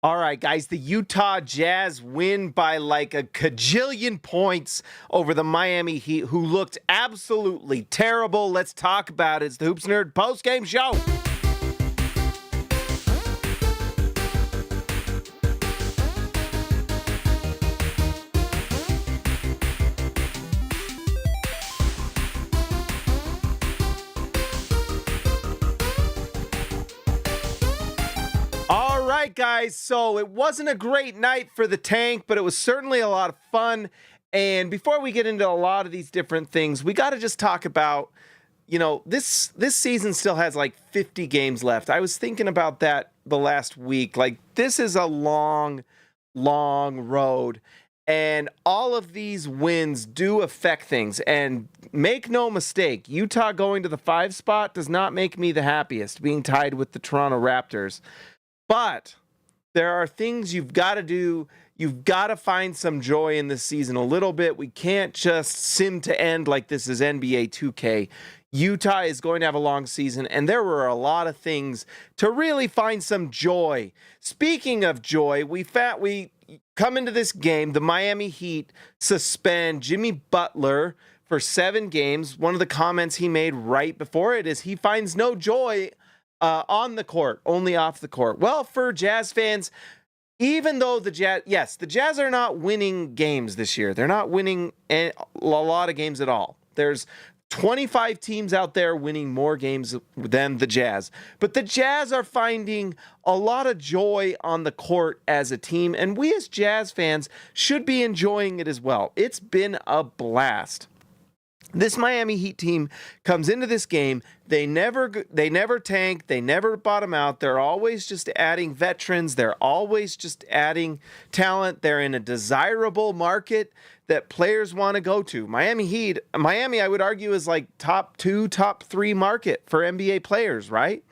All right, guys, the Utah Jazz win by like a cajillion points over the Miami Heat, who looked absolutely terrible. Let's talk about it. It's the Hoops Nerd postgame show. All right, guys, so it wasn't a great night for the tank, but it was certainly a lot of fun. And before we get into a lot of these different things, we got to just talk about, this season still has like 50 games left. I was thinking about that the last week. Like, this is a long, long road. And all of these wins do affect things. And make no mistake, Utah going to the 5 spot does not make me the happiest, being tied with the Toronto Raptors. But there are things you've got to do. You've got to find some joy in this season a little bit. We can't just sim to end like this is NBA 2K. Utah is going to have a long season, and there were a lot of things to really find some joy. Speaking of joy, we come into this game, the Miami Heat suspend Jimmy Butler for 7 games. One of the comments he made right before it is he finds no joy on the court, only off the court. Well, for Jazz fans, even though the Jazz are not winning games this year. They're not winning a lot of games at all. There's 25 teams out there winning more games than the Jazz. But the Jazz are finding a lot of joy on the court as a team, and we as Jazz fans should be enjoying it as well. It's been a blast. This Miami Heat team comes into this game. They never tank. They never bottom out. They're always just adding veterans. They're always just adding talent. They're in a desirable market that players want to go to. Miami, I would argue, is like top 2, top 3 market for NBA players, right?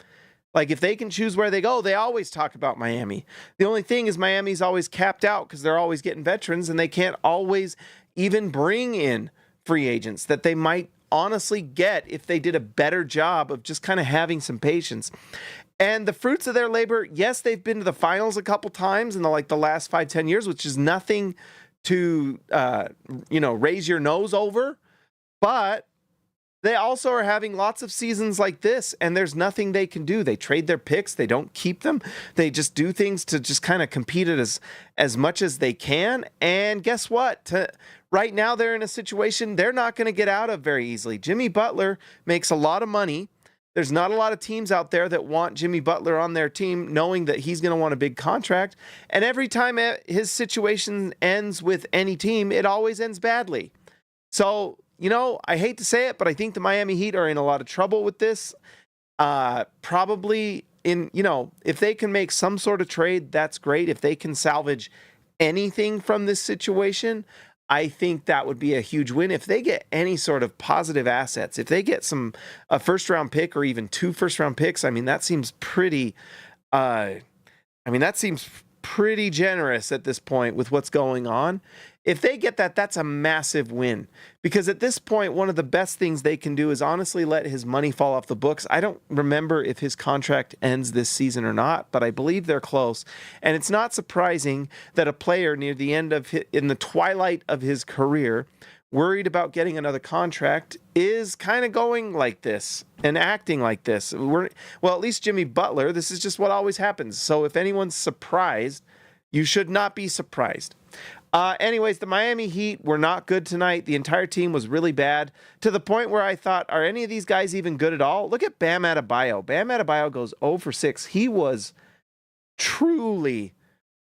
Like, if they can choose where they go, they always talk about Miami. The only thing is Miami's always capped out because they're always getting veterans, and they can't always even bring in free agents that they might honestly get if they did a better job of just kind of having some patience. And the fruits of their labor, yes, they've been to the finals a couple times in the last 5-10 years, which is nothing to raise your nose over, but they also are having lots of seasons like this, and there's nothing they can do. They trade their picks. They don't keep them. They just do things to just kind of compete it as much as they can. And guess what? Right now, they're in a situation they're not going to get out of very easily. Jimmy Butler makes a lot of money. There's not a lot of teams out there that want Jimmy Butler on their team, knowing that he's going to want a big contract. And every time his situation ends with any team, it always ends badly. So, I hate to say it, but I think the Miami Heat are in a lot of trouble with this. Probably if they can make some sort of trade, that's great. If they can salvage anything from this situation, I think that would be a huge win. If they get any sort of positive assets, if they get a first-round pick or even 2 first-round picks, that seems pretty generous at this point with what's going on. If they get that, that's a massive win. Because at this point, one of the best things they can do is honestly let his money fall off the books. I don't remember if his contract ends this season or not, but I believe they're close. And it's not surprising that a player near the end in the twilight of his career, worried about getting another contract, is kind of going like this and acting like this. At least Jimmy Butler, this is just what always happens. So if anyone's surprised, you should not be surprised. Anyways, the Miami Heat were not good tonight. The entire team was really bad, to the point where I thought, are any of these guys even good at all? Look at Bam Adebayo. Bam Adebayo goes 0 for 6. He was truly,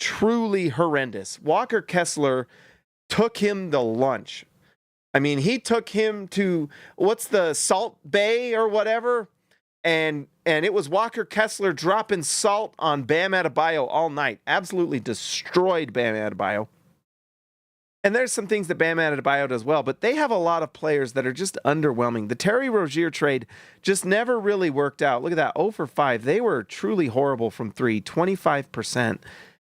truly horrendous. Walker Kessler took him to lunch. He took him to, what's the Salt Bay or whatever? And it was Walker Kessler dropping salt on Bam Adebayo all night. Absolutely destroyed Bam Adebayo. And there's some things that Bam Adebayo does well, but they have a lot of players that are just underwhelming. The Terry Rozier trade just never really worked out. Look at that, 0 for 5. They were truly horrible from 3, 25%.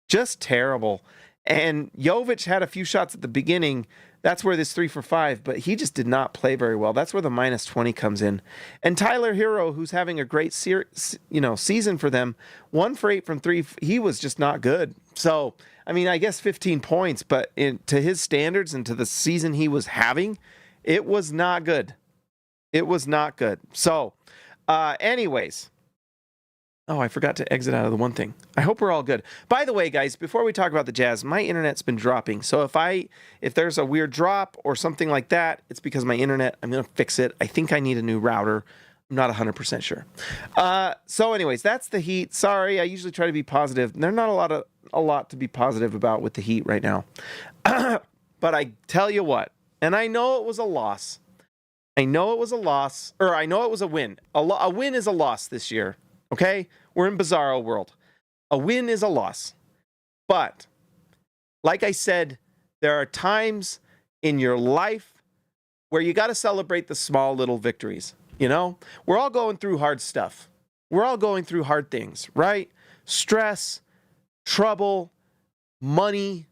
Just terrible. And Jovic had a few shots at the beginning. That's where this 3 for 5, but he just did not play very well. That's where the minus 20 comes in. And Tyler Hero, who's having a great season for them, 1 for 8 from 3. He was just not good. So, I mean, I guess 15 points, but to his standards and to the season he was having, it was not good. It was not good. So, anyways. Oh, I forgot to exit out of the one thing. I hope we're all good. By the way, guys, before we talk about the Jazz, my internet's been dropping. So if there's a weird drop or something like that, it's because my internet. I'm going to fix it. I think I need a new router. I'm not 100% sure. So anyways, that's the Heat. Sorry, I usually try to be positive. There's not a lot to be positive about with the Heat right now. But I tell you what, and I know it was a loss. I know it was a loss, or I know it was a win. A win is a loss this year. Okay? We're in bizarro world. A win is a loss. But, like I said, there are times in your life where you got to celebrate the small little victories. You know? We're all going through hard stuff. We're all going through hard things, right? Stress, trouble, money.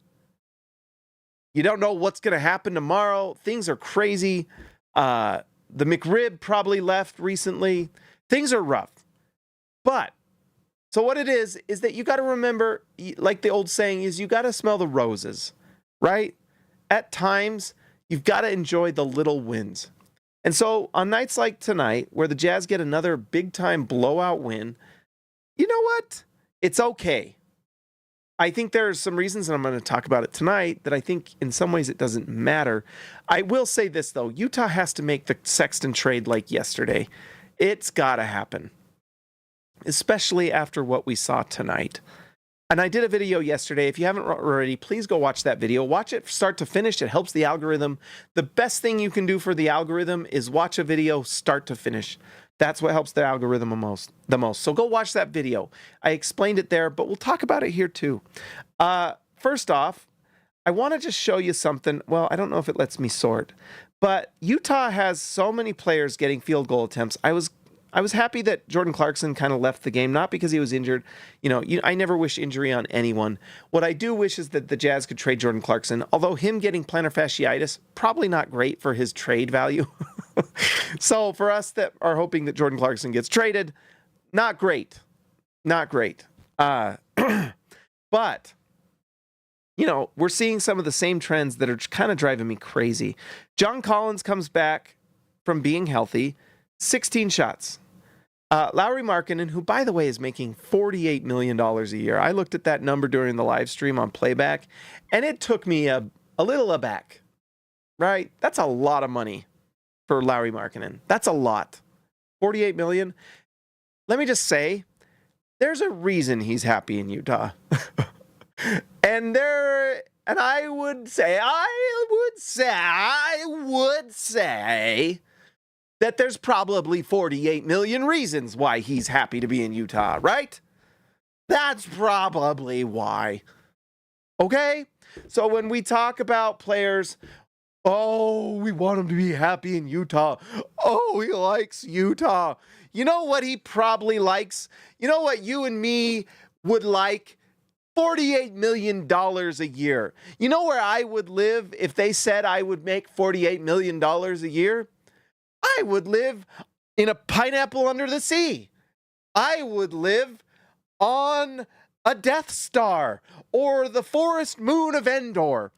You don't know what's going to happen tomorrow. Things are crazy. The McRib probably left recently. Things are rough. But, so what it is that you got to remember, like the old saying is, you got to smell the roses, right? At times, you've got to enjoy the little wins. And so, on nights like tonight, where the Jazz get another big-time blowout win, you know what? It's okay. I think there are some reasons, and I'm going to talk about it tonight, that I think in some ways it doesn't matter. I will say this, though. Utah has to make the Sexton trade like yesterday. It's got to happen. Especially after what we saw tonight. And I did a video yesterday. If you haven't already, please go watch that video. Watch it start to finish. It helps the algorithm. The best thing you can do for the algorithm is watch a video start to finish. That's what helps the algorithm the most. So go watch that video. I explained it there, but we'll talk about it here too. First off, I want to just show you something. Well, I don't know if it lets me sort, but Utah has so many players getting field goal attempts. I was happy that Jordan Clarkson kind of left the game, not because he was injured. I never wish injury on anyone. What I do wish is that the Jazz could trade Jordan Clarkson, although him getting plantar fasciitis, probably not great for his trade value. So for us that are hoping that Jordan Clarkson gets traded, not great. Not great. But, we're seeing some of the same trends that are kind of driving me crazy. John Collins comes back from being healthy. 16 shots. Lauri Markkanen, who, by the way, is making $48 million a year. I looked at that number during the live stream on playback, and it took me a little aback, right? That's a lot of money for Lauri Markkanen. That's a lot. $48 million. Let me just say, there's a reason he's happy in Utah. And I would say that there's probably 48 million reasons why he's happy to be in Utah, right? That's probably why. Okay? So when we talk about players, oh, we want him to be happy in Utah. Oh, he likes Utah. You know what he probably likes? You know what you and me would like? $48 million a year. You know where I would live if they said I would make $48 million a year? I would live in a pineapple under the sea. I would live on a Death Star or the forest moon of Endor.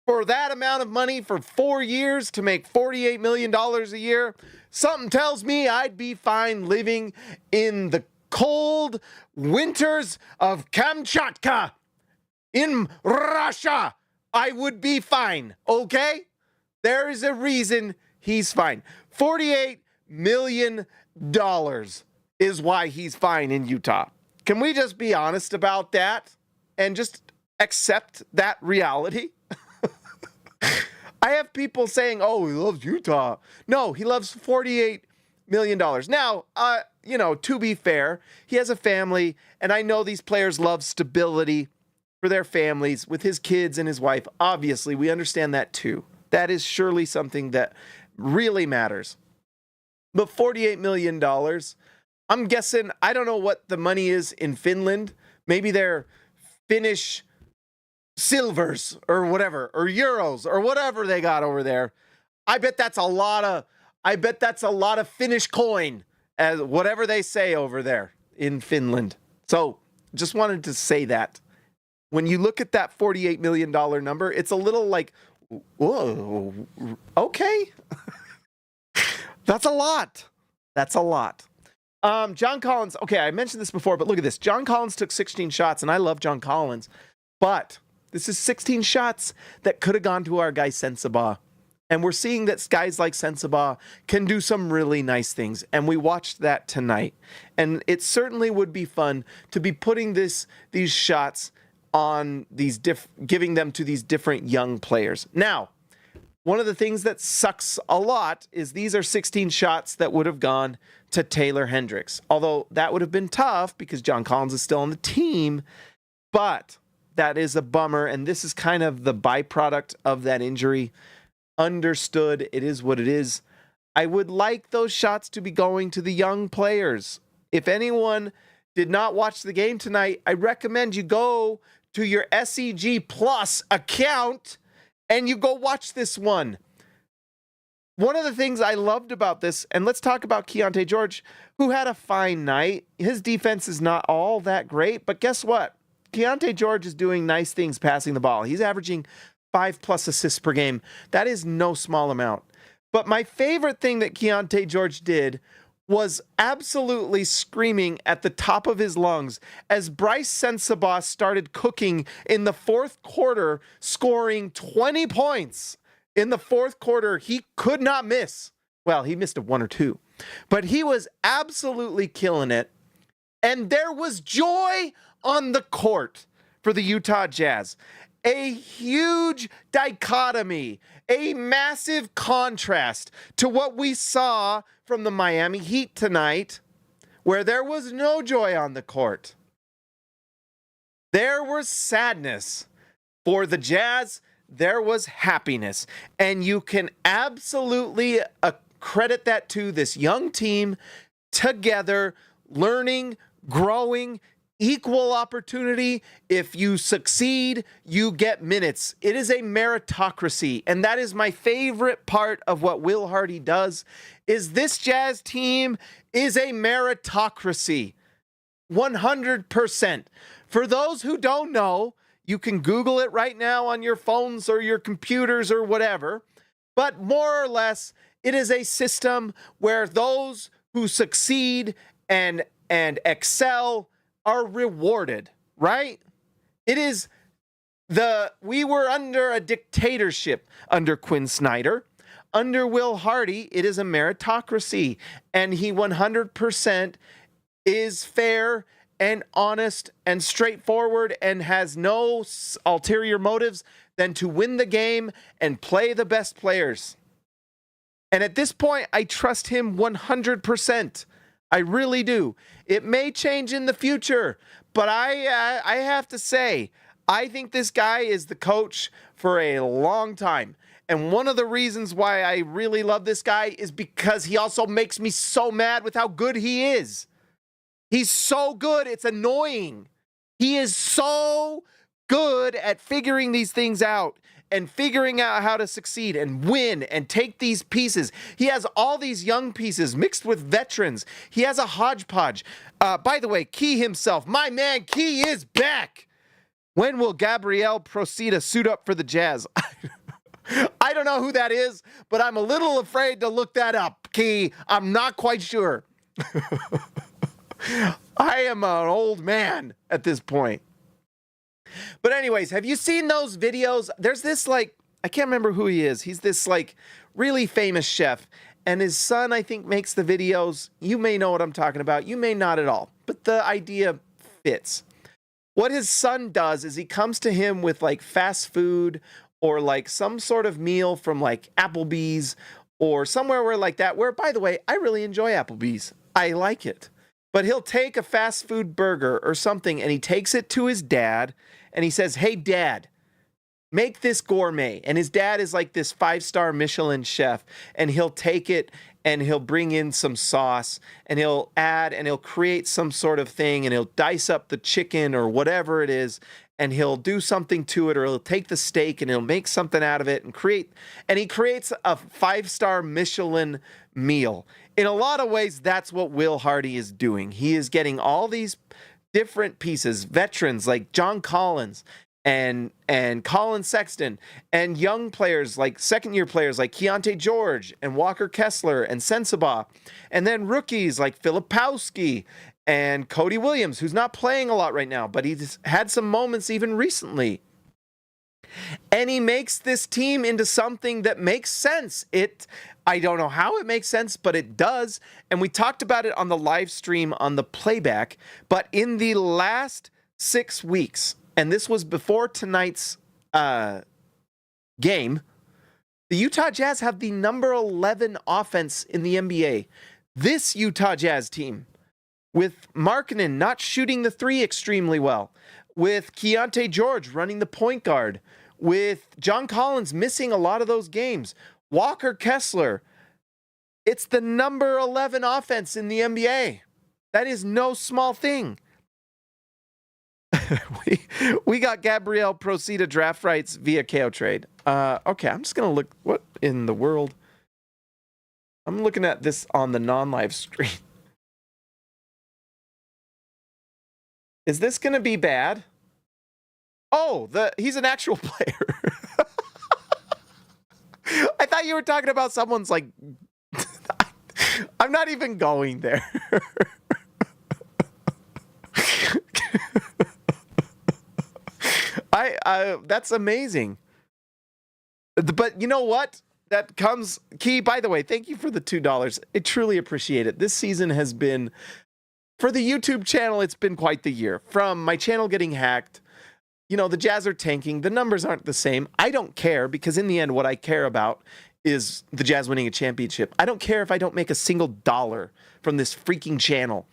For that amount of money for 4 years to make $48 million a year, something tells me I'd be fine living in the cold winters of Kamchatka in Russia. I would be fine, okay? There is a reason he's fine. $48 million is why he's fine in Utah. Can we just be honest about that and just accept that reality? I have people saying, oh, he loves Utah. No, he loves $48 million. Now, to be fair, he has a family, and I know these players love stability for their families with his kids and his wife. Obviously, we understand that too. That is surely something that really matters. But $48 million, I'm guessing, I don't know what the money is in Finland. Maybe they're Finnish silvers or whatever, or euros or whatever they got over there. I bet that's a lot of Finnish coin, as whatever they say over there in Finland. So just wanted to say that. when you look at that $48 million number, it's a little like, whoa, okay. That's a lot. That's a lot. John Collins, okay, I mentioned this before, but look at this. John Collins took 16 shots, and I love John Collins, but this is 16 shots that could have gone to our guy Sensabaugh. And we're seeing that guys like Sensabaugh can do some really nice things, and we watched that tonight. And it certainly would be fun to be putting these shots on these giving them to these different young players. Now, one of the things that sucks a lot is these are 16 shots that would have gone to Taylor Hendricks. Although that would have been tough because John Collins is still on the team. But that is a bummer, and this is kind of the byproduct of that injury. Understood. It is what it is. I would like those shots to be going to the young players. If anyone did not watch the game tonight, I recommend you go to your SEG Plus account and you go watch this one. One of the things I loved about this, and let's talk about Keonte George, who had a fine night. His defense is not all that great, but guess what? Keonte George is doing nice things passing the ball. He's averaging 5+ assists per game. That is no small amount. But my favorite thing that Keonte George did was absolutely screaming at the top of his lungs as Brice Sensabaugh started cooking in the fourth quarter, scoring 20 points. In the fourth quarter, he could not miss. Well, he missed a 1 or 2, but he was absolutely killing it. And there was joy on the court for the Utah Jazz. A huge dichotomy, a massive contrast to what we saw from the Miami Heat tonight, where there was no joy on the court. There was sadness. For the Jazz, there was happiness. And you can absolutely credit that to this young team together, learning, growing, equal opportunity. If you succeed, you get minutes. It is a meritocracy. And that is my favorite part of what Will Hardy does, is this Jazz team is a meritocracy. 100%. For those who don't know, you can Google it right now on your phones or your computers or whatever. But more or less, it is a system where those who succeed and excel are rewarded, right? It is we were under a dictatorship under Quinn Snyder. Under Will Hardy, it is a meritocracy, and he 100% is fair and honest and straightforward and has no ulterior motives than to win the game and play the best players. And at this point, I trust him 100%. I really do. It may change in the future, but I have to say, I think this guy is the coach for a long time. And one of the reasons why I really love this guy is because he also makes me so mad with how good he is. He's so good, it's annoying. He is so good at figuring these things out and figuring out how to succeed and win and take these pieces. He has all these young pieces mixed with veterans. He has a hodgepodge. By the way, Key himself, my man Key is back. When will Gabriel Procida suit up for the Jazz? I don't know who that is, but I'm a little afraid to look that up, Key. I'm not quite sure. I am an old man at this point. But anyways, have you seen those videos? There's this, I can't remember who he is. He's this, really famous chef. And his son, I think, makes the videos. You may know what I'm talking about. You may not at all. But the idea fits. What his son does is he comes to him with, fast food or, some sort of meal from, Applebee's or somewhere where, by the way, I really enjoy Applebee's. I like it. But he'll take a fast food burger or something, and he takes it to his dad, and he says, "Hey, Dad, make this gourmet." And his dad is this 5-star Michelin chef, and he'll take it, and he'll bring in some sauce, and he'll add, and he'll create some sort of thing, and he'll dice up the chicken or whatever it is, and he'll do something to it, or he'll take the steak, and he'll make something out of it, and he creates a 5-star Michelin meal. In a lot of ways, that's what Will Hardy is doing. He is getting all these different pieces, veterans like John Collins and Colin Sexton, and young players like second-year players like Keonte George and Walker Kessler and Sensabaugh, and then rookies like Filipowski and Cody Williams, who's not playing a lot right now, but he's had some moments even recently. And he makes this team into something that makes sense. I don't know how it makes sense, but it does. And we talked about it on the live stream on the playback. But in the last 6 weeks, and this was before tonight's game, the Utah Jazz have the number 11 offense in the NBA. This Utah Jazz team, with Markkanen not shooting the three extremely well, with Keonte George running the point guard, with John Collins missing a lot of those games, Walker Kessler, it's the number 11 offense in the NBA. That is no small thing. we got Gabriel Procida draft rights via KO trade. Okay, I'm just going to look. What in the world? I'm looking at this on the non-live screen. Is this going to be bad? Oh, he's an actual player. I thought you were talking about someone's like... I'm not even going there. That's amazing. But you know what? That comes... Key, by the way, thank you for the $2. I truly appreciate it. This season has been... For the YouTube channel, it's been quite the year. From my channel getting hacked, the Jazz are tanking. The numbers aren't the same. I don't care, because in the end, what I care about is the Jazz winning a championship. I don't care if I don't make a single dollar from this freaking channel.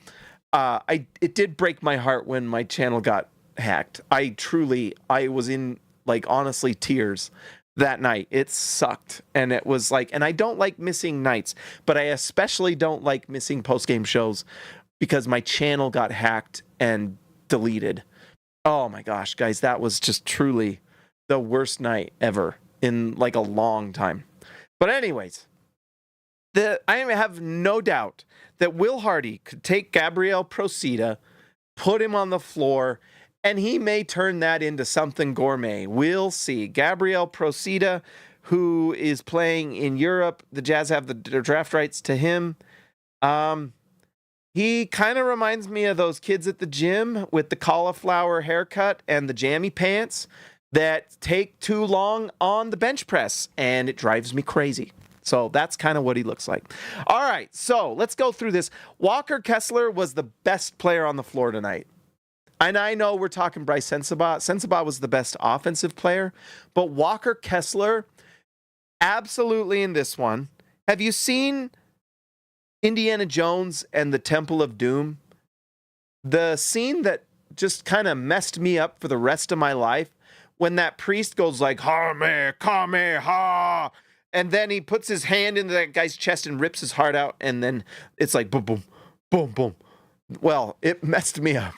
It did break my heart when my channel got hacked. I was in, honestly, tears that night. It sucked. And it was and I don't like missing nights, but I especially don't like missing post-game shows because my channel got hacked and deleted. Oh my gosh, guys, that was just truly the worst night ever in a long time. But anyways, I have no doubt that Will Hardy could take Gabriel Procida, put him on the floor, and he may turn that into something gourmet. We'll see. Gabriel Procida, who is playing in Europe, the Jazz have the draft rights to him. He kind of reminds me of those kids at the gym with the cauliflower haircut and the jammy pants that take too long on the bench press, and it drives me crazy. So that's kind of what he looks like. All right, so let's go through this. Walker Kessler was the best player on the floor tonight. And I know we're talking Brice Sensabaugh. Sensabaugh was the best offensive player, but Walker Kessler, absolutely in this one. Have you seen Indiana Jones and the Temple of Doom? The scene that just kind of messed me up for the rest of my life, when that priest goes Hame, Kame, Ha, and then he puts his hand into that guy's chest and rips his heart out, and then it's boom, boom, boom, boom. Well, it messed me up.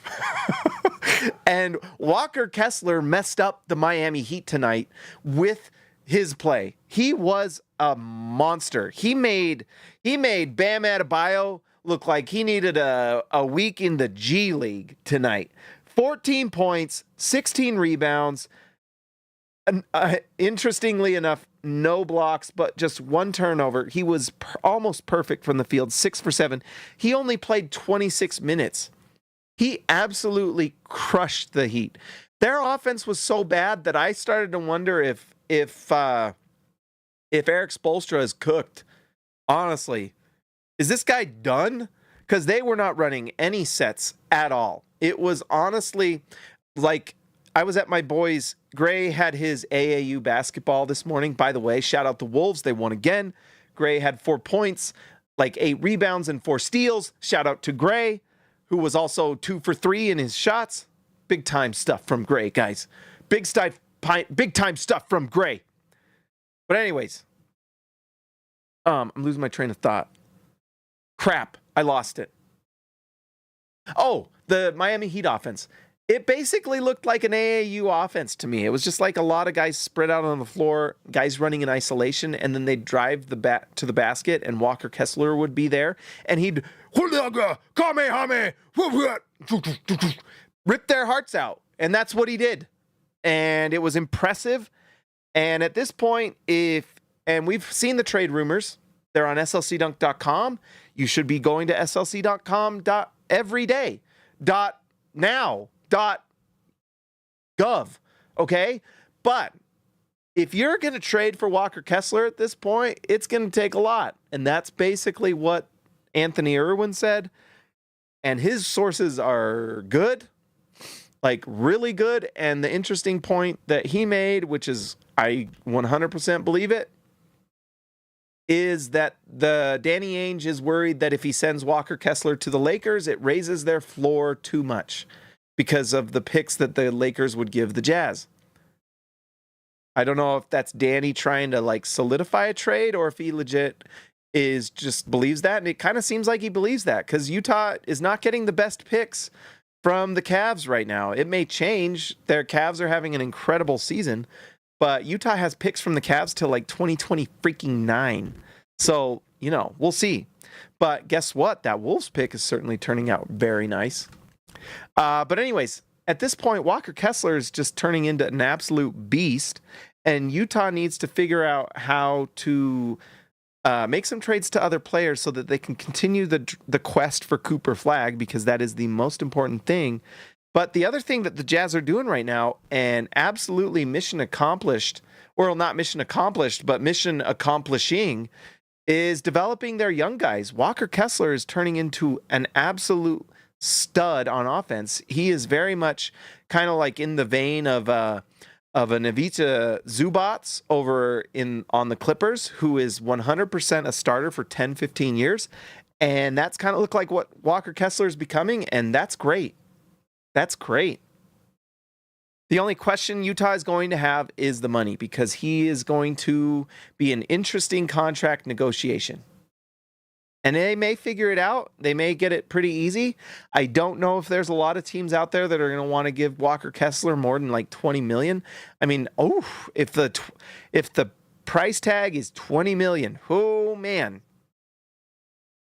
And Walker Kessler messed up the Miami Heat tonight with his play. He was a monster. He made Bam Adebayo look like he needed a week in the G League tonight. 14 points, 16 rebounds. Interestingly enough, no blocks, but just one turnover. He was almost perfect from the field, 6 for 7. He only played 26 minutes. He absolutely crushed the Heat. Their offense was so bad that I started to wonder if Eric Spoelstra is cooked. Honestly, is this guy done? Because they were not running any sets at all. It was honestly I was at my boys. Gray had his AAU basketball this morning. By the way, shout out the Wolves. They won again. Gray had 4 points, 8 rebounds and 4 steals. Shout out to Gray, who was also 2 for 3 in his shots. Big time stuff from Gray, guys. Big time stuff from Gray. But anyways, I'm losing my train of thought. Crap, I lost it. Oh, the Miami Heat offense. It basically looked like an AAU offense to me. It was just like a lot of guys spread out on the floor, guys running in isolation, and then they'd drive to the basket, and Walker Kessler would be there, and he'd rip their hearts out. And that's what he did. And it was impressive. And at this point, and we've seen the trade rumors, they're on slcdunk.com. You should be going to slc.com every day. Now. .gov, okay? But if you're going to trade for Walker Kessler at this point, it's going to take a lot. And that's basically what Anthony Irwin said. And his sources are good, like really good. And the interesting point that he made, which is I 100% believe it, is that the Danny Ainge is worried that if he sends Walker Kessler to the Lakers, it raises their floor too much because of the picks that the Lakers would give the Jazz. I don't know if that's Danny trying to like solidify a trade or if he legit is just believes that. And it kind of seems like he believes that because Utah is not getting the best picks from the Cavs right now. It may change. Their Cavs are having an incredible season, but Utah has picks from the Cavs till like 2029. So, we'll see. But guess what? That Wolves pick is certainly turning out very nice. But anyways, at this point, Walker Kessler is just turning into an absolute beast, and Utah needs to figure out how to make some trades to other players so that they can continue the quest for Cooper Flagg, because that is the most important thing. But the other thing that the Jazz are doing right now, and absolutely mission accomplished, or not mission accomplished, but mission accomplishing, is developing their young guys. Walker Kessler is turning into an absolute stud on offense. He is very much kind of like in the vein of a Ivica Zubac over on the Clippers, who is 100% a starter for 10, 15 years. And that's kind of look like what Walker Kessler is becoming, and that's great. That's great. The only question Utah is going to have is the money, because he is going to be an interesting contract negotiation. And they may figure it out. They may get it pretty easy. I don't know if there's a lot of teams out there that are going to want to give Walker Kessler more than like $20 million. I mean, if the price tag is $20 million, oh man,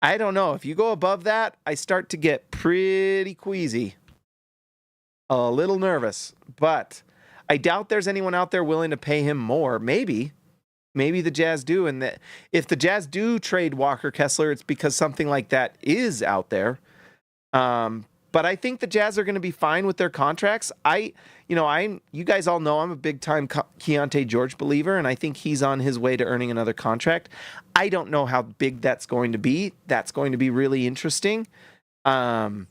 I don't know. If you go above that, I start to get pretty queasy, a little nervous. But I doubt there's anyone out there willing to pay him more. Maybe the Jazz do, and that if the Jazz do trade Walker Kessler, it's because something like that is out there. But I think the Jazz are going to be fine with their contracts. You guys all know I'm a big time Keonte George believer, and I think he's on his way to earning another contract. I don't know how big that's going to be. That's going to be really interesting. One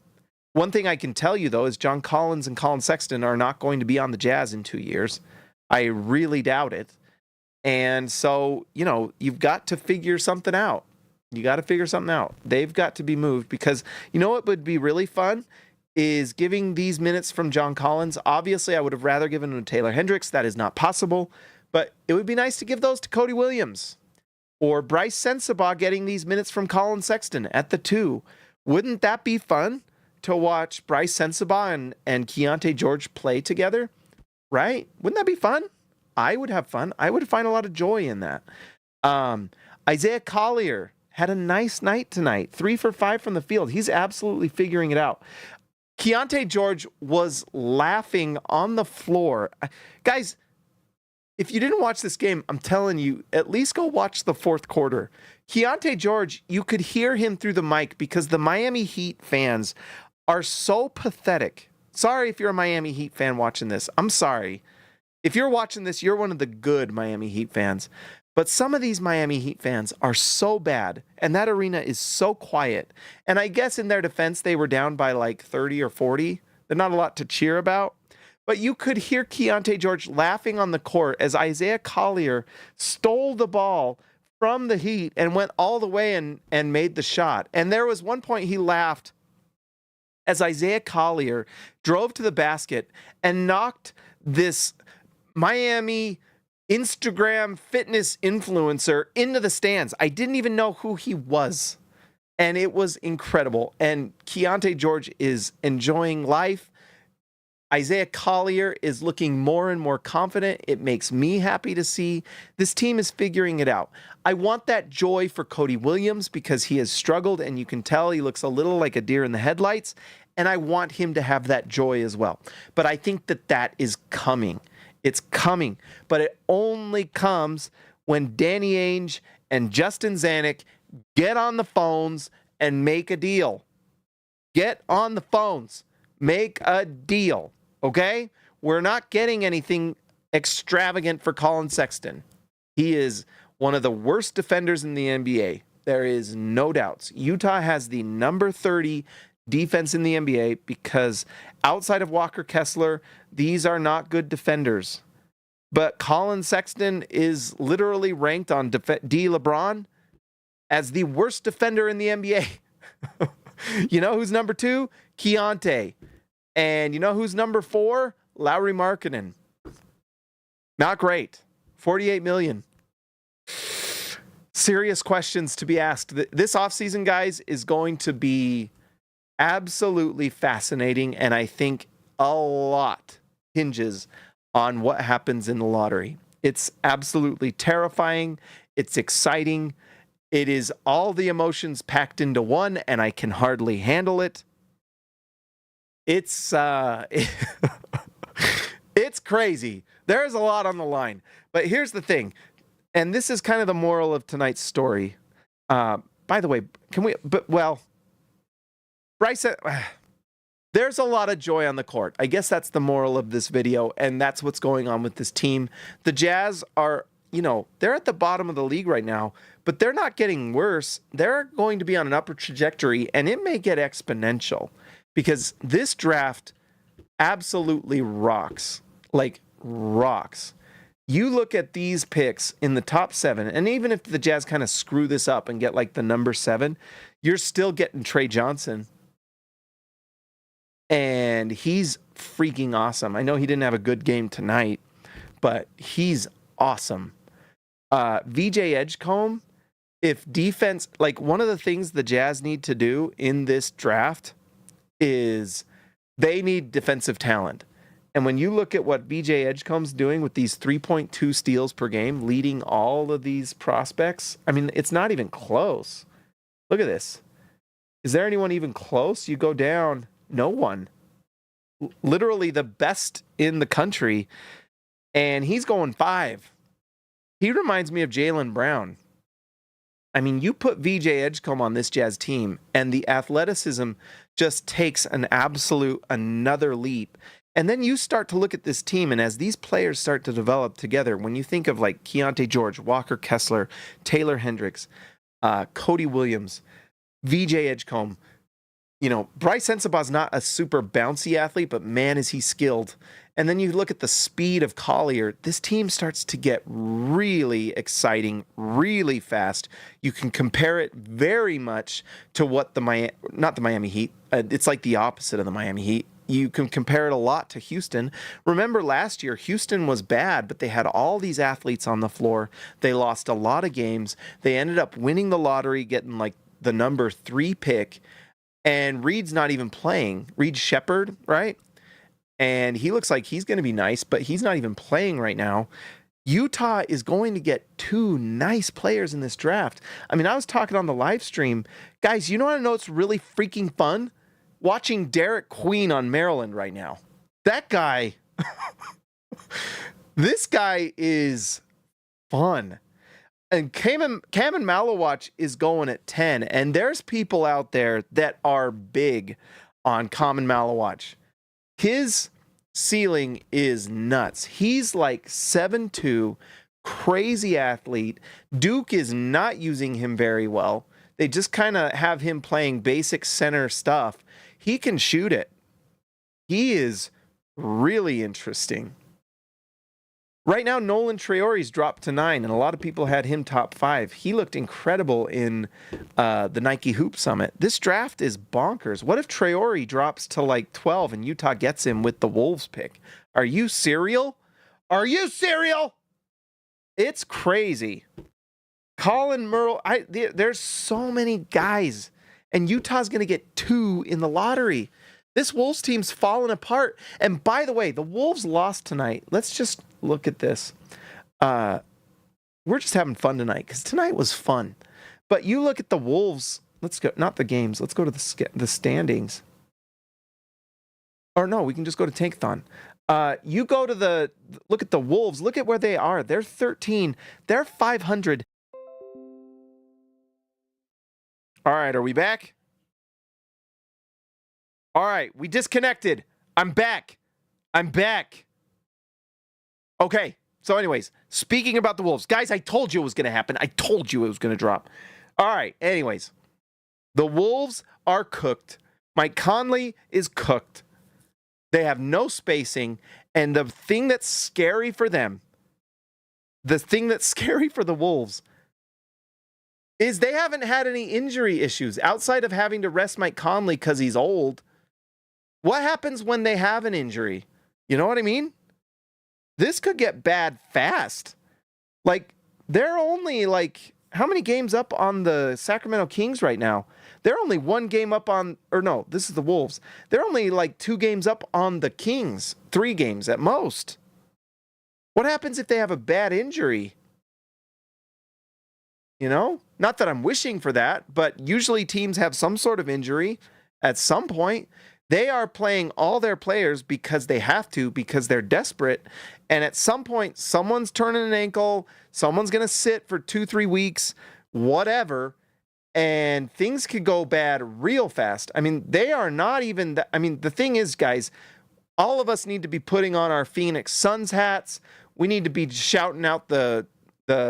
thing I can tell you though is John Collins and Colin Sexton are not going to be on the Jazz in 2 years. I really doubt it. And so, you've got to figure something out. You got to figure something out. They've got to be moved, because what would be really fun is giving these minutes from John Collins. Obviously, I would have rather given them to Taylor Hendricks. That is not possible. But it would be nice to give those to Cody Williams or Brice Sensabaugh getting these minutes from Colin Sexton at the 2. Wouldn't that be fun to watch Brice Sensabaugh and Keonte George play together? Right? Wouldn't that be fun? I would have fun. I would find a lot of joy in that. Isaiah Collier had a nice night tonight. 3 for 5 from the field. He's absolutely figuring it out. Keonte George was laughing on the floor. Guys, if you didn't watch this game, I'm telling you, at least go watch the fourth quarter. Keonte George, you could hear him through the mic because the Miami Heat fans are so pathetic. Sorry if you're a Miami Heat fan watching this. I'm sorry. If you're watching this, you're one of the good Miami Heat fans. But some of these Miami Heat fans are so bad, and that arena is so quiet. And I guess in their defense, they were down by like 30 or 40. There's not a lot to cheer about. But you could hear Keonte George laughing on the court as Isaiah Collier stole the ball from the Heat and went all the way and made the shot. And there was one point he laughed as Isaiah Collier drove to the basket and knocked this Miami Instagram fitness influencer into the stands. I didn't even know who he was. And it was incredible. And Keonte George is enjoying life. Isaiah Collier is looking more and more confident. It makes me happy to see this team is figuring it out. I want that joy for Cody Williams because he has struggled, and you can tell he looks a little like a deer in the headlights, and I want him to have that joy as well. But I think that is coming. It's coming, but it only comes when Danny Ainge and Justin Zanuck get on the phones and make a deal. Get on the phones. Make a deal. Okay? We're not getting anything extravagant for Colin Sexton. He is one of the worst defenders in the NBA. There is no doubts. Utah has the number 30 defense in the NBA because outside of Walker Kessler, these are not good defenders. But Colin Sexton is literally ranked on D. LeBron as the worst defender in the NBA. You know who's number 2? Keonte. And you know who's number 4? Lauri Markkanen. Not great. $48 million. Serious questions to be asked. This offseason, guys, is going to be absolutely fascinating, and I think a lot hinges on what happens in the lottery. It's absolutely terrifying. It's exciting. It is all the emotions packed into one, and I can hardly handle it. It's it's crazy. There's a lot on the line. But here's the thing, and this is kind of the moral of tonight's story. By the way, Brice, there's a lot of joy on the court. I guess that's the moral of this video, and that's what's going on with this team. The Jazz are, they're at the bottom of the league right now, but they're not getting worse. They're going to be on an upward trajectory, and it may get exponential because this draft absolutely rocks. Like, rocks. You look at these picks in the top 7, and even if the Jazz kind of screw this up and get like the number 7, you're still getting Trey Johnson. And he's freaking awesome. I know he didn't have a good game tonight, but he's awesome. VJ Edgecombe, if defense, like one of the things the Jazz need to do in this draft is they need defensive talent. And when you look at what VJ Edgecombe's doing with these 3.2 steals per game, leading all of these prospects, I mean, it's not even close. Look at this. Is there anyone even close? You go down, no one. Literally the best in the country, and he's going 5. He reminds me of Jaylen Brown. I mean, you put VJ Edgecombe on this Jazz team, and the athleticism just takes an absolute another leap. And then you start to look at this team, and as these players start to develop together, when you think of like Keonte George, Walker Kessler, Taylor Hendricks, Cody Williams, VJ Edgecombe, Brice Sensabaugh is not a super bouncy athlete, but man, is he skilled. And then you look at the speed of Collier. This team starts to get really exciting, really fast. You can compare it very much to what not the Miami Heat. It's like the opposite of the Miami Heat. You can compare it a lot to Houston. Remember last year, Houston was bad, but they had all these athletes on the floor. They lost a lot of games. They ended up winning the lottery, getting like the number 3 pick. And Reed's not even playing. Reed Shepherd, right? And he looks like he's going to be nice, but he's not even playing right now. Utah is going to get 2 nice players in this draft. I mean, I was talking on the live stream. Guys, you know what I know it's really freaking fun? Watching Derek Queen on Maryland right now. That guy, this guy is fun. And Kaman Malawach is going at 10. And there's people out there that are big on Kaman Malawach. His ceiling is nuts. He's like 7'2", crazy athlete. Duke is not using him very well. They just kind of have him playing basic center stuff. He can shoot it. He is really interesting. Right now, Nolan Traore's dropped to 9, and a lot of people had him top 5. He looked incredible in the Nike Hoop Summit. This draft is bonkers. What if Traore drops to like 12 and Utah gets him with the Wolves pick? Are you serial? Are you serial? It's crazy. Colin Murrell. There's so many guys, and Utah's going to get 2 in the lottery. This Wolves team's fallen apart. And by the way, the Wolves lost tonight. Let's just look at this. We're just having fun tonight because tonight was fun. But you look at the Wolves. Let's go, not the games. Let's go to the standings. Or no, we can just go to Tankathon. You go to look at the Wolves. Look at where they are. They're 13. They're 500. All right, are we back? All right, we disconnected. I'm back. Okay, so anyways, speaking about the Wolves. Guys, I told you it was going to happen. I told you it was going to drop. All right, anyways. The Wolves are cooked. Mike Conley is cooked. They have no spacing, and the thing that's scary for them, the thing that's scary for the Wolves, is they haven't had any injury issues outside of having to rest Mike Conley because he's old. What happens when they have an injury? You know what I mean? This could get bad fast. Like, they're only like, how many games up on the Sacramento Kings right now? They're only one game up on, or no, this is the Wolves. They're only like 2 games up on the Kings, 3 games at most. What happens if they have a bad injury? You know, not that I'm wishing for that, but usually teams have some sort of injury at some point. They are playing all their players because they have to, because they're desperate. And at some point, someone's turning an ankle, someone's going to sit for 2-3 weeks, whatever, and things could go bad real fast. I mean, they are not even, I mean, the thing is, guys, all of us need to be putting on our Phoenix Suns hats. We need to be shouting out the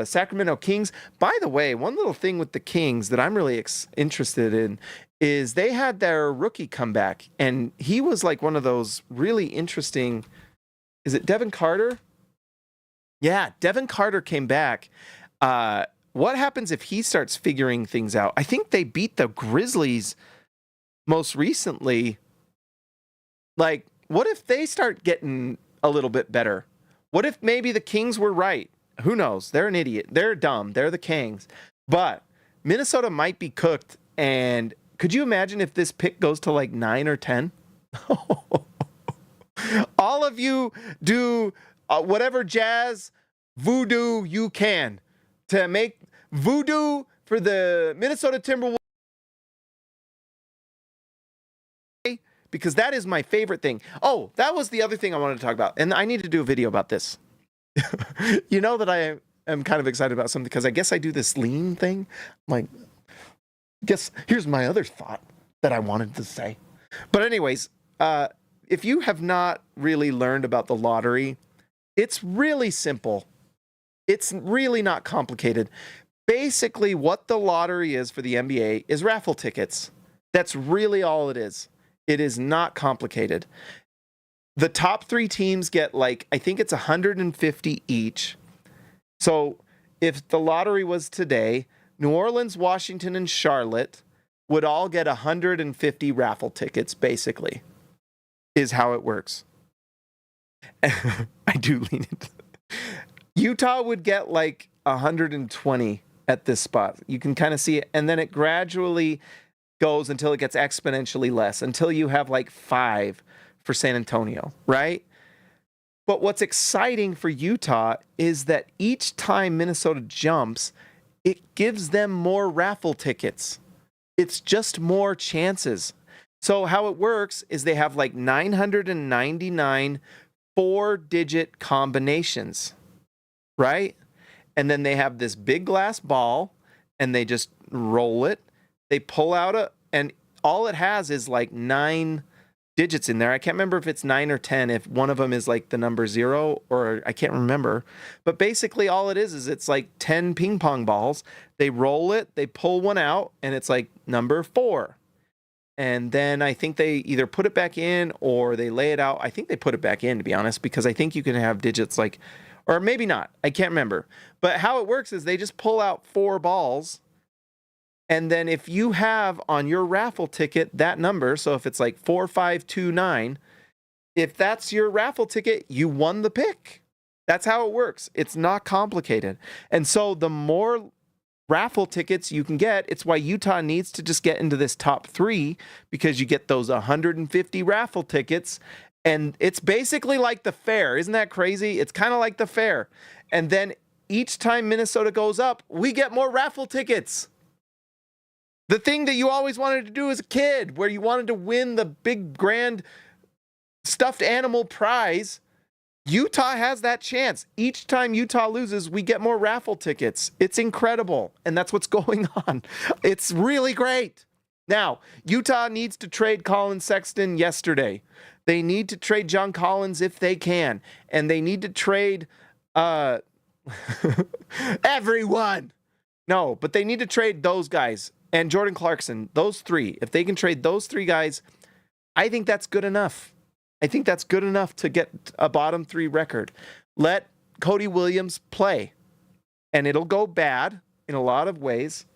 Sacramento Kings. By the way, one little thing with the Kings that I'm really interested in is they had their rookie come back, and he was like one of those really interesting. Is it Devin Carter? Yeah, Devin Carter came back. What happens if he starts figuring things out? I think they beat the Grizzlies most recently. Like, what if they start getting a little bit better? What if maybe the Kings were right? Who knows? They're an idiot. They're dumb. They're the Kings. But Minnesota might be cooked. And could you imagine if this pick goes to like 9 or 10? All of you do whatever jazz voodoo you can to make voodoo for the Minnesota Timberwolves, because that is my favorite thing. Oh, that was the other thing I wanted to talk about. And I need to do a video about this. You know that I am kind of excited about something because I guess I do this lean thing. Like, guess here's my other thought that I wanted to say. But anyways, if you have not really learned about the lottery, it's really simple. It's really not complicated. Basically, what the lottery is for the NBA is raffle tickets. That's really all it is. It is not complicated. The top 3 teams get like, I think it's 150 each. So if the lottery was today, New Orleans, Washington, and Charlotte would all get 150 raffle tickets, basically, is how it works. I do lean into Utah would get like 120 at this spot. You can kind of see it. And then it gradually goes until it gets exponentially less, until you have like 5 for San Antonio, right? But what's exciting for Utah is that each time Minnesota jumps, it gives them more raffle tickets. It's just more chances. So how it works is they have like 999 4-digit combinations, right? And then they have this big glass ball and they just roll it. They pull out and all it has is like 9 digits in there. I can't remember if it's 9 or 10, if one of them is like the number 0, or I can't remember. But basically all it is it's like 10 ping pong balls. They roll it, they pull one out, and it's like number 4. And then I think they either put it back in or they lay it out. I think they put it back in, to be honest, because I think you can have digits like, or maybe not. I can't remember. But how it works is they just pull out 4 balls. And then if you have on your raffle ticket that number, so if it's like 4529, if that's your raffle ticket, you won the pick. That's how it works. It's not complicated. And so the more raffle tickets you can get. It's why Utah needs to just get into this top 3, because you get those 150 raffle tickets. And it's basically like the fair. Isn't that crazy? It's kind of like the fair. And then each time Minnesota goes up, we get more raffle tickets. The thing that you always wanted to do as a kid, where you wanted to win the big grand stuffed animal prize, Utah has that chance. Each time Utah loses, we get more raffle tickets. It's incredible. And that's what's going on. It's really great. Now, Utah needs to trade Colin Sexton yesterday. They need to trade John Collins if they can. And they need to trade everyone. No, but they need to trade those guys and Jordan Clarkson, those 3. If they can trade those 3 guys, I think that's good enough. I think that's good enough to get a bottom 3 record. Let Cody Williams play, and it'll go bad in a lot of ways,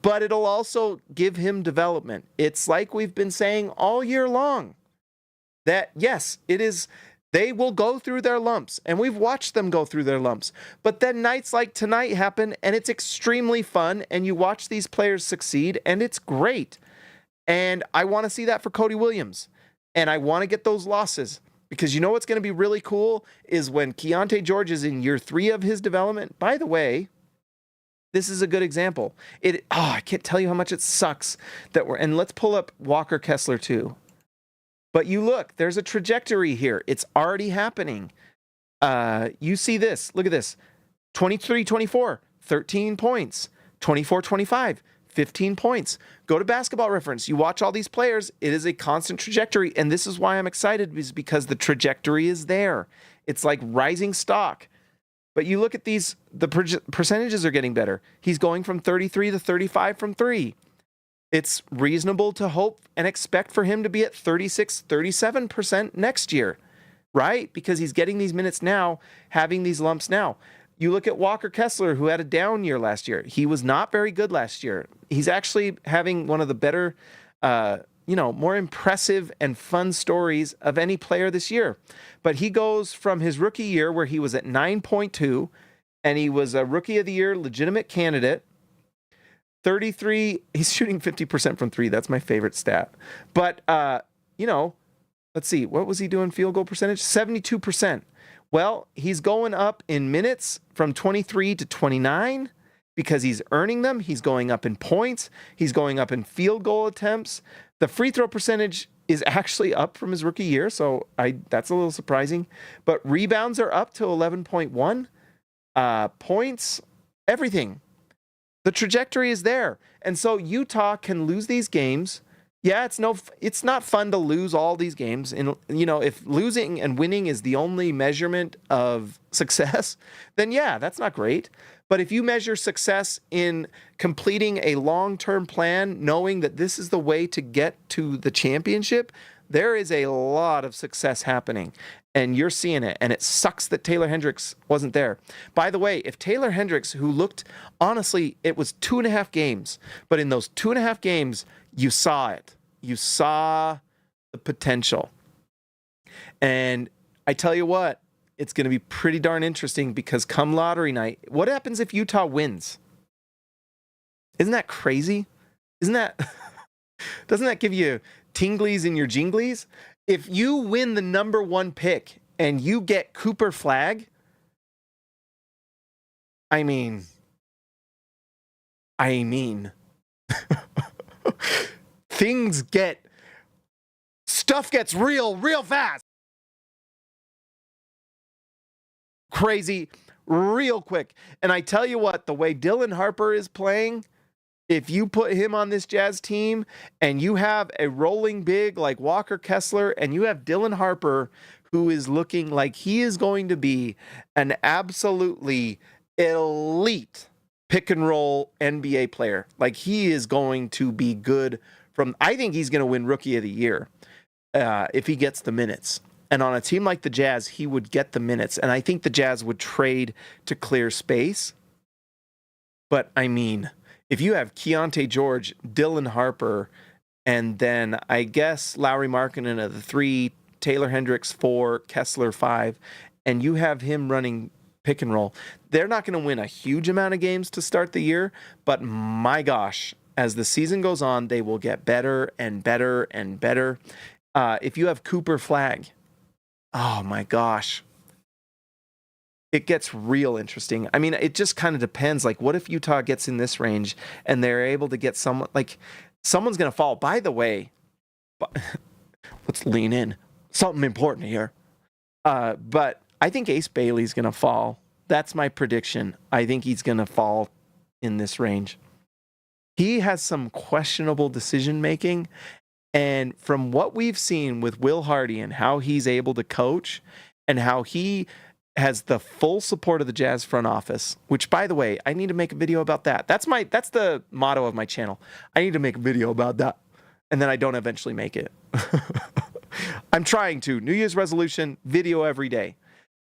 but it'll also give him development. It's like we've been saying all year long that, yes, it is. They will go through their lumps, and we've watched them go through their lumps. But then nights like tonight happen, and it's extremely fun, and you watch these players succeed, and it's great. And I want to see that for Cody Williams. And I want to get those losses, because you know what's going to be really cool is when Keonte George is in year 3 of his development. By the way, this is a good example. I can't tell you how much it sucks that and let's pull up Walker Kessler too. But you look, there's a trajectory here. It's already happening. You see this. Look at this. 23-24, 13 points. 24-25, 15 points. Go to Basketball Reference. You watch all these players. It is a constant trajectory. And this is why I'm excited, is because the trajectory is there. It's like rising stock. But you look at these, the percentages are getting better. He's going from 33 to 35 from 3. It's reasonable to hope and expect for him to be at 36, 37% next year, right? Because he's getting these minutes now, having these lumps now. You look at Walker Kessler, who had a down year last year. He was not very good last year. He's actually having one of the better, more impressive and fun stories of any player this year. But he goes from his rookie year, where he was at 9.2, and he was a Rookie of the Year legitimate candidate. 33, he's shooting 50% from 3. That's my favorite stat. But, let's see. What was he doing field goal percentage? 72%. Well, he's going up in minutes from 23 to 29 because he's earning them. He's going up in points. He's going up in field goal attempts. The free throw percentage is actually up from his rookie year, so that's a little surprising. But rebounds are up to 11.1. Points, everything. The trajectory is there. And so Utah can lose these games. Yeah, it's not fun to lose all these games. And, if losing and winning is the only measurement of success, then yeah, that's not great. But if you measure success in completing a long-term plan, knowing that this is the way to get to the championship, there is a lot of success happening. And you're seeing it. And it sucks that Taylor Hendricks wasn't there. By the way, if Taylor Hendricks, who looked, honestly, it was 2.5 games. But in those 2.5 games, you saw it. You saw the potential. And I tell you what, it's going to be pretty darn interesting, because come lottery night, what happens if Utah wins? Isn't that crazy? Doesn't that give you tinglies in your jinglies? If you win the number 1 pick and you get Cooper Flagg, I mean, stuff gets real fast. Crazy, real quick. And I tell you what, the way Dylan Harper is playing, if you put him on this Jazz team and you have a rolling big like Walker Kessler and you have Dylan Harper, who is looking like he is going to be an absolutely elite pick and roll NBA player. Like, he is going to be good I think he's going to win Rookie of the Year if he gets the minutes. And on a team like the Jazz, he would get the minutes. And I think the Jazz would trade to clear space. But I mean, if you have Keonte George, Dylan Harper, and then I guess Lauri Markkanen at the 3, Taylor Hendricks 4, Kessler 5, and you have him running pick and roll. They're not going to win a huge amount of games to start the year, but my gosh, as the season goes on, they will get better and better and better. If you have Cooper Flag, oh my gosh, it gets real interesting. I mean, it just kind of depends. Like, what if Utah gets in this range and they're able to get someone, like, someone's going to fall. By the way, let's lean in. Something important here. But I think Ace Bailey's going to fall. That's my prediction. I think he's going to fall in this range. He has some questionable decision making. And from what we've seen with Will Hardy and how he's able to coach and how he has the full support of the Jazz front office, which, by the way, I need to make a video about that. That's the motto of my channel. I need to make a video about that. And then I don't eventually make it. I'm trying to. New Year's resolution, video every day.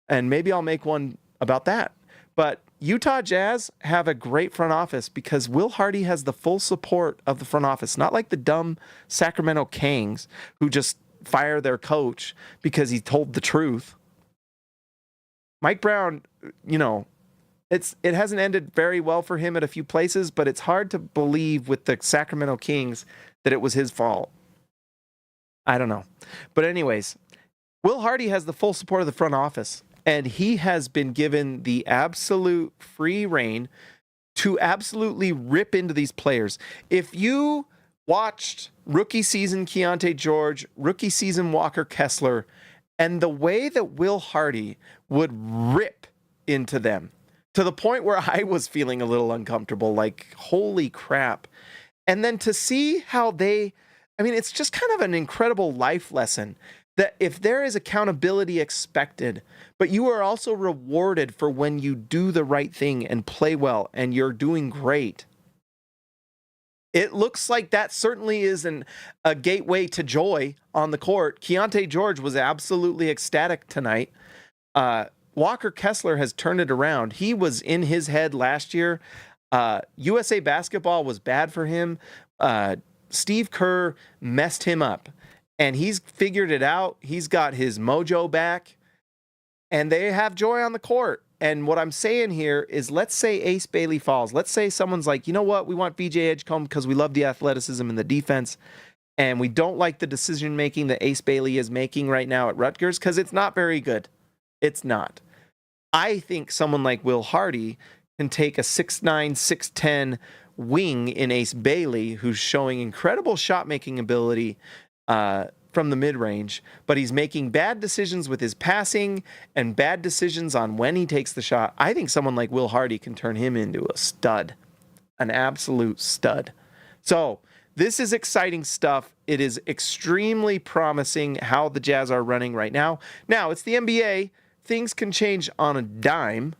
And maybe I'll make one about that. But Utah Jazz have a great front office because Will Hardy has the full support of the front office. Not like the dumb Sacramento Kings who just fire their coach because he told the truth. Mike Brown, it hasn't ended very well for him at a few places, but it's hard to believe with the Sacramento Kings that it was his fault. I don't know. But anyways, Will Hardy has the full support of the front office, and he has been given the absolute free rein to absolutely rip into these players. If you watched rookie season Keonte George, rookie season Walker Kessler, and the way that Will Hardy would rip into them to the point where I was feeling a little uncomfortable, like, holy crap. And then to see how it's just kind of an incredible life lesson that if there is accountability expected, but you are also rewarded for when you do the right thing and play well and you're doing great. It looks like that certainly is a gateway to joy on the court. Keonte George was absolutely ecstatic tonight. Walker Kessler has turned it around. He was in his head last year. USA basketball was bad for him. Steve Kerr messed him up, and he's figured it out. He's got his mojo back, and they have joy on the court. And what I'm saying here is, let's say Ace Bailey falls. Let's say someone's like, you know what? We want BJ Edgecombe because we love the athleticism and the defense, and we don't like the decision-making that Ace Bailey is making right now at Rutgers because it's not very good. It's not. I think someone like Will Hardy can take a 6'9", 6'10", wing in Ace Bailey, who's showing incredible shot-making ability from the mid-range, but he's making bad decisions with his passing and bad decisions on when he takes the shot. I think someone like Will Hardy can turn him into a stud, an absolute stud. So this is exciting stuff. It is extremely promising how the Jazz are running right now. Now, it's the NBA. Things can change on a dime,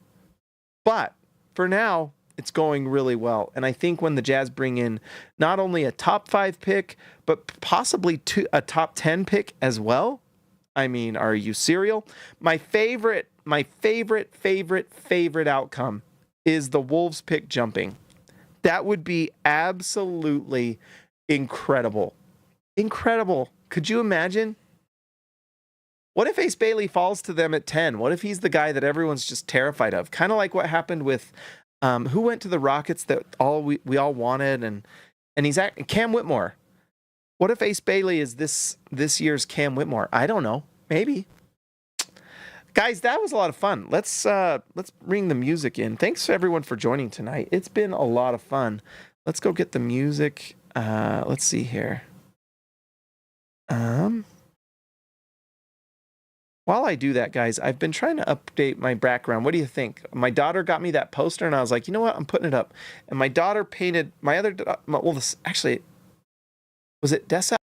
but for now, it's going really well. And I think when the Jazz bring in not only a top 5 pick, but possibly a top 10 pick as well. I mean, are you serial? My favorite outcome is the Wolves pick jumping. That would be absolutely incredible. Incredible. Could you imagine? What if Ace Bailey falls to them at 10? What if he's the guy that everyone's just terrified of? Kind of like what happened with who went to the Rockets that we all wanted, and he's Cam Whitmore. What if Ace Bailey is this year's Cam Whitmore? I don't know. Maybe. Guys, that was a lot of fun. Let's bring the music in. Thanks everyone for joining tonight. It's been a lot of fun. Let's go get the music. Let's see here. While I do that, guys, I've been trying to update my background. What do you think? My daughter got me that poster, and I was like, you know what? I'm putting it up. And my daughter painted my other. Was it Dessa?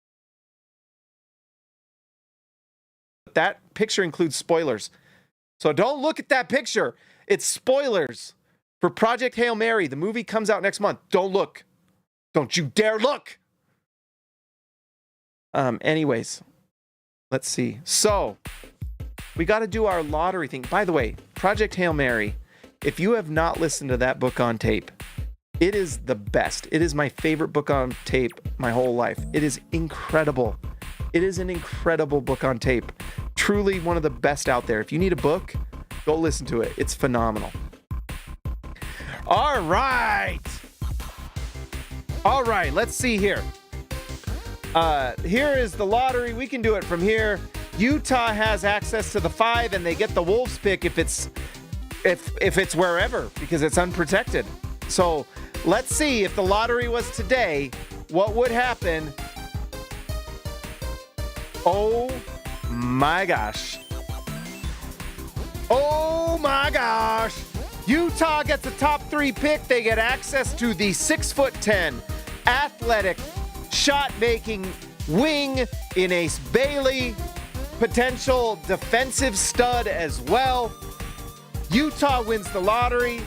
That picture includes spoilers, so don't look at that picture. It's spoilers for Project Hail Mary. The movie comes out next month. Don't look. Don't you dare look. Anyways, let's see. So we got to do our lottery thing. By the way, Project Hail Mary, if you have not listened to that book on tape, it is the best. It is my favorite book on tape my whole life. It is incredible. It is an incredible book on tape. Truly one of the best out there. If you need a book, Go listen to it. It's phenomenal. All right. All right, let's see here. Here is the lottery. We can do it from here. Utah has access to the 5, and they get the Wolves pick if it's wherever, because it's unprotected. So let's see if the lottery was today, what would happen? Oh my gosh. Oh my gosh. Utah gets a top 3 pick. They get access to the 6'10" athletic shot-making wing in Ace Bailey, potential defensive stud as well. Utah wins the lottery,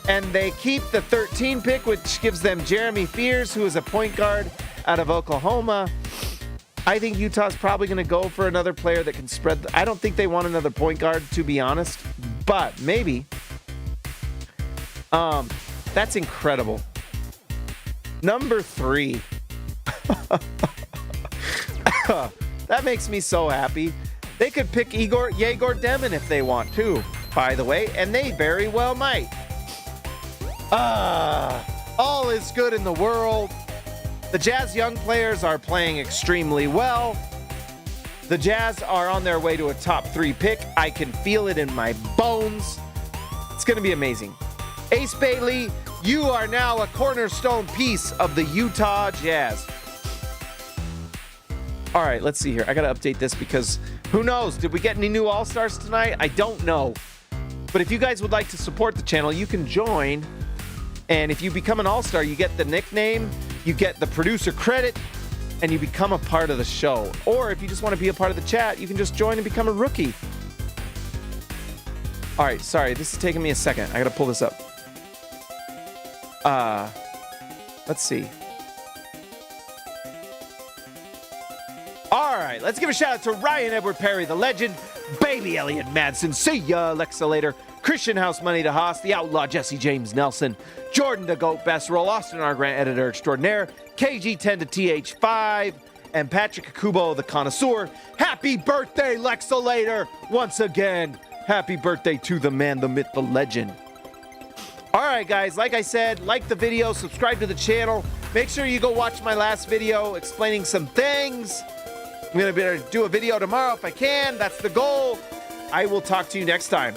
and they keep the 13 pick, which gives them Jeremy Fears, who is a point guard out of Oklahoma. I think Utah's probably going to go for another player that can spread. I don't think they want another point guard, to be honest, but maybe. That's incredible. Number 3. That makes me so happy. They could pick Yegor Demin if they want to, by the way, and they very well might. All is good in the world. The Jazz young players are playing extremely well. The Jazz are on their way to a top 3 pick. I can feel it in my bones. It's going to be amazing. Ace Bailey, you are now a cornerstone piece of the Utah Jazz. All right, let's see here. I got to update this because who knows? Did we get any new All-Stars tonight? I don't know. But if you guys would like to support the channel, you can join. And if you become an All-Star, you get the nickname, you get the producer credit, and you become a part of the show. Or if you just want to be a part of the chat, you can just join and become a rookie. All right, sorry, this is taking me a second. I got to pull this up. Let's see. All right, let's give a shout out to Ryan Edward Perry, the legend, Baby Elliott Madsen, see ya, Alexa later, Christian House Money to Haas, the Outlaw Jesse James Nelson, Jordan the Goat Best Roll, Austin R. Grant Editor Extraordinaire, KG10 to TH5, and Patrick Akubo, the Connoisseur. Happy birthday, Lexa later, once again. Happy birthday to the man, the myth, the legend. All right, guys, like I said, like the video, subscribe to the channel. Make sure you go watch my last video explaining some things. I'm going to do a video tomorrow if I can. That's the goal. I will talk to you next time.